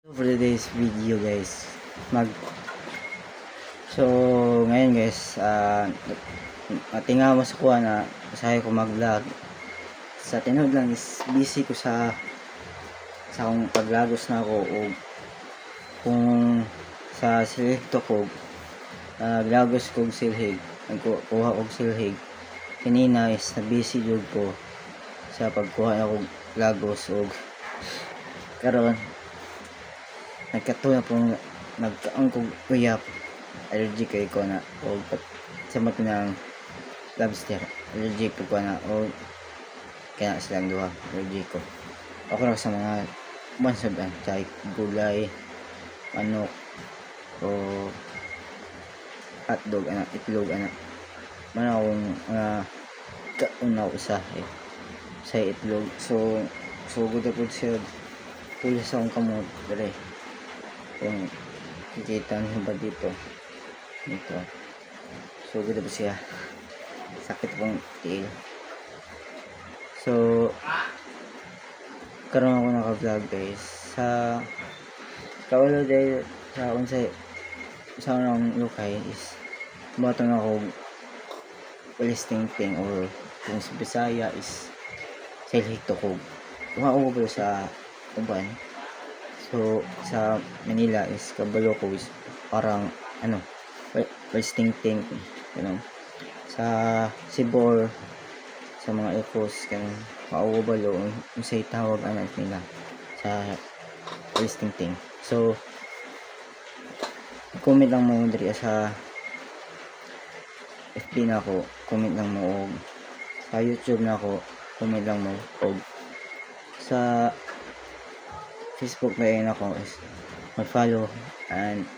For today's video guys, so ngayon guys, natingawa sa kuha na usahay ko mag-vlog. Sa tinod lang is busy ko sa akong paglagos na ako o kung sa silhig ko naglagos ko silhig, nagkuha og silhig. Kanina is na busy jud ko sa pagkuha na og lagos og karon nagkatuya pong nagkaang kong uyap, allergic kay ko na o sa mata ng lobster, allergic ko na o kaya silang duha allergic ko. Okay lang sa mga bansod kahit gulay, manok o hotdog, itlog, man akong kaunaw sa itlog. So good po siya pula sa akong kamot dere. Kung kikita nyo ba dito, so good po siya, sakit pong tiil. So karoon ako naka-vlog guys sa kawalo dahil sa unsay sa unang lukay is batong ako listing thing or kung sa Bisaya is silhig tukog. Umaubo po sa uban. So sa Manila is kabalo ko is parang listing thing, sa Sibor, sa mga ecos kanang maubalo unsay tawag nila sa listing thing. So comment lang mo diri sa FB na ako, comment lang mo, og sa YouTube na ako, comment lang mo, og sa Facebook na yun ako is mag-follow and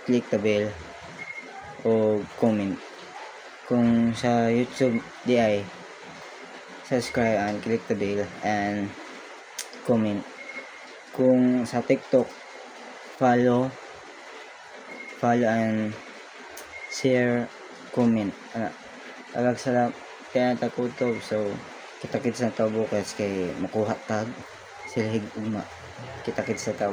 click the bell o comment. Kung sa YouTube di ay subscribe and click the bell and comment. Kung sa TikTok follow and share, comment. Talag sa kaya takutob. So kita-kits na tao bukas kay makuha tag silhig ugma. Kita-kits sa tao